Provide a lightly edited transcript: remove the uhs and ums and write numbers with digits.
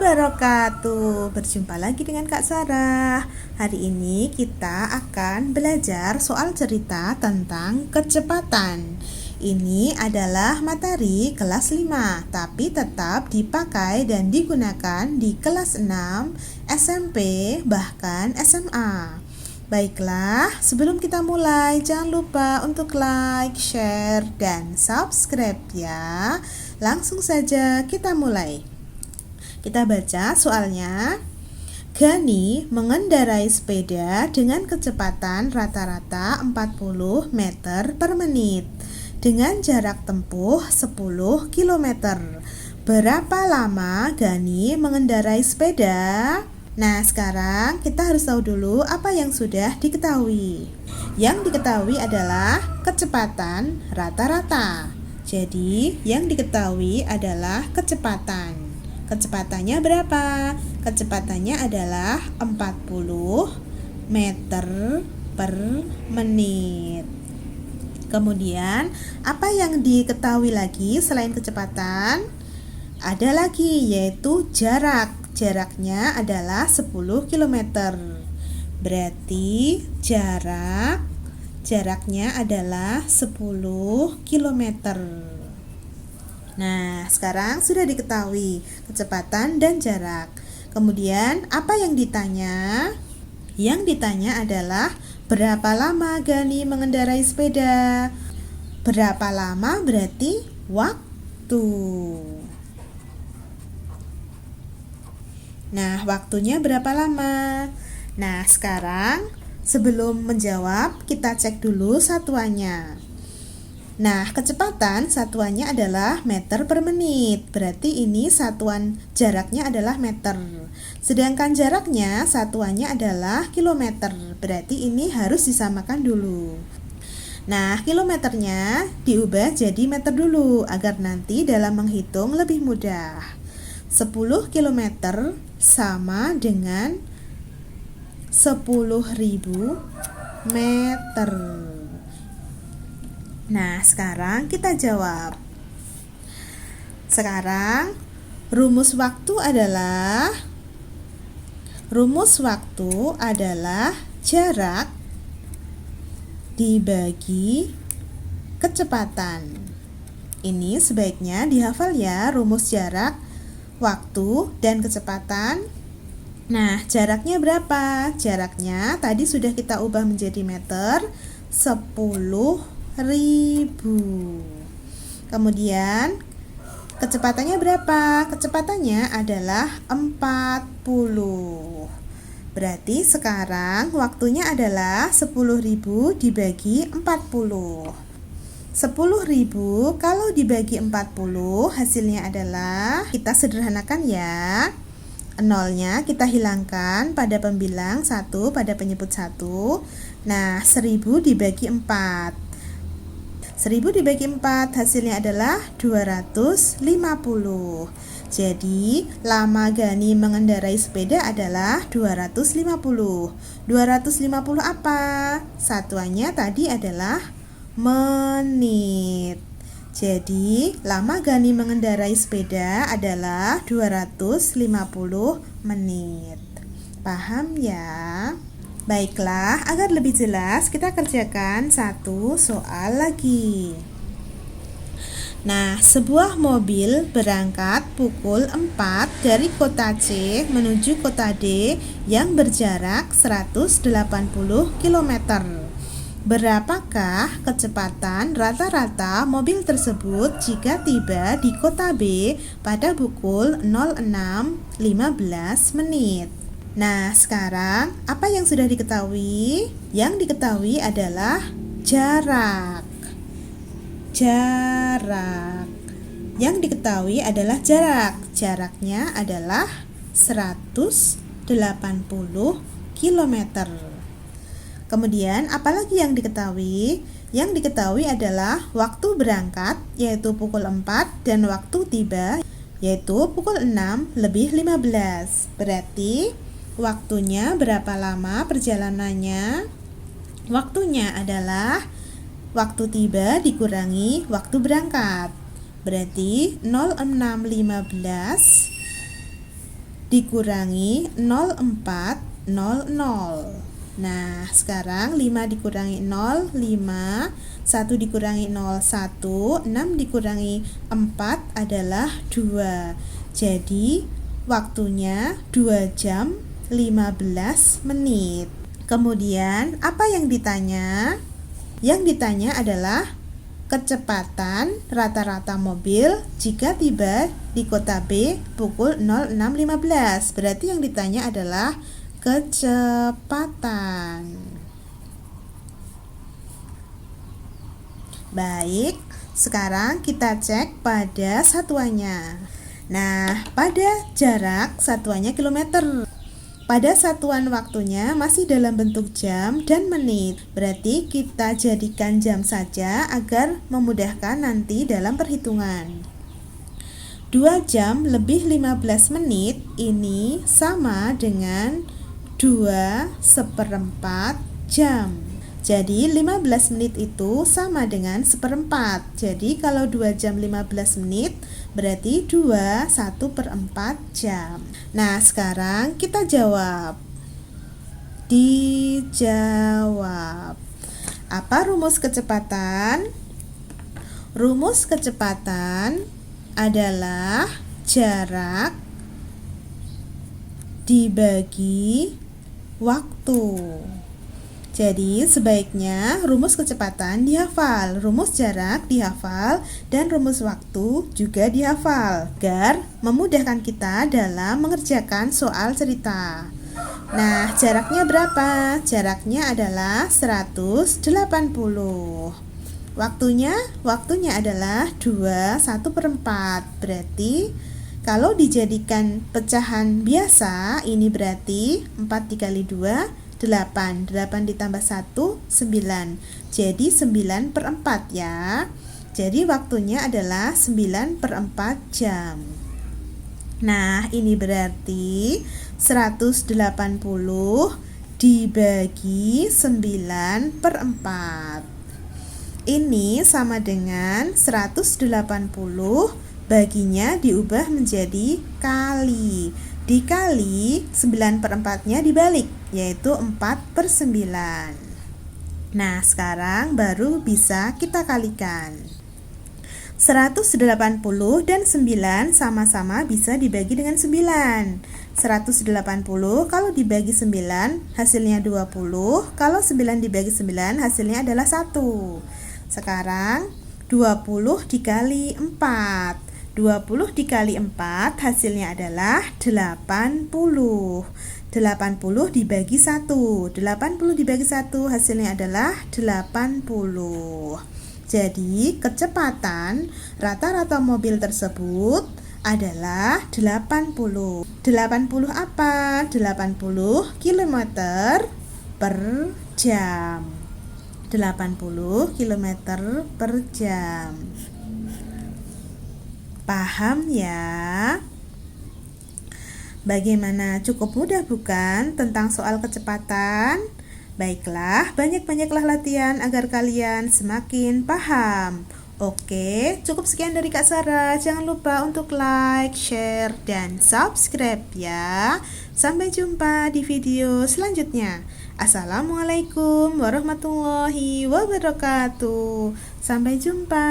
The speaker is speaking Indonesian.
wabarakatuh. Berjumpa lagi dengan Kak Sarah. Hari ini kita akan belajar soal cerita tentang kecepatan. Ini adalah materi kelas 5, tapi tetap dipakai dan digunakan di kelas 6, SMP, bahkan SMA. Baiklah, sebelum kita mulai, jangan lupa untuk like, share, dan subscribe ya. Langsung saja kita mulai. Kita baca soalnya. Gani mengendarai sepeda dengan kecepatan rata-rata 40 meter per menit dengan jarak tempuh 10 km. Berapa lama Gani mengendarai sepeda? Nah, sekarang kita harus tahu dulu apa yang sudah diketahui. Yang diketahui adalah kecepatan rata-rata. Jadi, yang diketahui adalah kecepatan. Kecepatannya berapa? Kecepatannya adalah 40 meter per menit. Kemudian, apa yang diketahui lagi selain kecepatan? Ada lagi, yaitu jarak. Jaraknya adalah 10 km. Berarti jaraknya adalah 10 km. Nah, sekarang sudah diketahui kecepatan dan jarak. Kemudian, apa yang ditanya? Yang ditanya adalah berapa lama Gani mengendarai sepeda? Berapa lama berarti waktu. Nah, waktunya berapa lama? Nah, sekarang sebelum menjawab, kita cek dulu satuannya. Nah, kecepatan satuannya adalah meter per menit. Berarti ini satuan jaraknya adalah meter. Sedangkan jaraknya satuannya adalah kilometer. Berarti ini harus disamakan dulu. Nah, kilometernya diubah jadi meter dulu agar nanti dalam menghitung lebih mudah. 10 km sama dengan 10.000 meter. Nah, sekarang kita jawab. Sekarang, rumus waktu adalah jarak dibagi kecepatan. Ini sebaiknya dihafal ya, rumus jarak, waktu, dan kecepatan. Nah, jaraknya berapa? Jaraknya tadi sudah kita ubah menjadi meter, 10.000. Kemudian kecepatannya berapa? Kecepatannya adalah 40. Berarti sekarang waktunya adalah 10.000 dibagi 40. 10.000 kalau dibagi 40 hasilnya adalah, kita sederhanakan ya. Nolnya kita hilangkan pada pembilang 1, pada penyebut 1. Nah, 1000 dibagi 4. 1000 dibagi 4 hasilnya adalah 250. Jadi, lama Gani mengendarai sepeda adalah 250. 250 apa? Satuannya tadi adalah menit. Jadi, lama Gani mengendarai sepeda adalah 250 menit. Paham ya? Baiklah, agar lebih jelas kita kerjakan satu soal lagi. Nah, sebuah mobil berangkat pukul 4 dari kota C menuju kota D yang berjarak 180 km. Berapakah kecepatan rata-rata mobil tersebut jika tiba di kota B pada pukul 06.15 menit? Nah, sekarang apa yang sudah diketahui? Yang diketahui adalah jarak. Yang diketahui adalah jarak. Jaraknya adalah 180 km. Kemudian, apalagi yang diketahui? Yang diketahui adalah waktu berangkat, yaitu pukul 4, dan waktu tiba, yaitu pukul 6:15. Berarti waktunya berapa lama perjalanannya? Waktunya adalah waktu tiba dikurangi waktu berangkat. Berarti 06.15 dikurangi 0400. Nah, sekarang 5 dikurangi 0, 5, 1 dikurangi 0, 1, 6 dikurangi 4 adalah 2. Jadi, waktunya 2 jam 15 menit. Kemudian, apa yang ditanya? Yang ditanya adalah kecepatan rata-rata mobil jika tiba di kota B pukul 06.15. Berarti yang ditanya adalah kecepatan. Baik, sekarang kita cek pada satuannya. Nah, pada jarak satuannya kilometer. Pada satuan waktunya masih dalam bentuk jam dan menit. Berarti kita jadikan jam saja agar memudahkan nanti dalam perhitungan. 2 jam lebih 15 menit ini sama dengan 2/4 jam. Jadi 15 menit itu sama dengan 1/4. Jadi kalau 2 jam 15 menit berarti 1/4 jam. Nah, sekarang kita jawab. Dijawab. Apa rumus kecepatan? Rumus kecepatan adalah jarak dibagi waktu. Jadi sebaiknya rumus kecepatan dihafal, rumus jarak dihafal, dan rumus waktu juga dihafal agar memudahkan kita dalam mengerjakan soal cerita. Nah, jaraknya berapa? Jaraknya adalah 180. Waktunya adalah 2/1/4. Berarti kalau dijadikan pecahan biasa, ini berarti 4 dikali 2, 8. 8 ditambah 1, 9. Jadi 9/4 ya. Jadi waktunya adalah 9/4 jam. Nah, ini berarti 180 dibagi 9/4. Ini sama dengan 180 baginya diubah menjadi kali. Dikali 9/4-nya dibalik, yaitu 4/9. Nah, sekarang baru bisa kita kalikan. 180 dan 9 sama-sama bisa dibagi dengan 9. 180 kalau dibagi 9 hasilnya 20. Kalau 9 dibagi 9 hasilnya adalah 1. Sekarang 20 dikali 4. 20 dikali 4 hasilnya adalah 80. 80 dibagi 1. 80 dibagi 1 hasilnya adalah 80. Jadi kecepatan rata-rata mobil tersebut adalah 80. 80 apa? 80 km per jam. 80 km per jam. Paham ya? Bagaimana? Cukup mudah bukan tentang soal kecepatan? Baiklah, banyak-banyaklah latihan agar kalian semakin paham. Oke, cukup sekian dari Kak Sarah. Jangan lupa untuk like, share, dan subscribe ya. Sampai jumpa di video selanjutnya. Assalamualaikum warahmatullahi wabarakatuh. Sampai jumpa.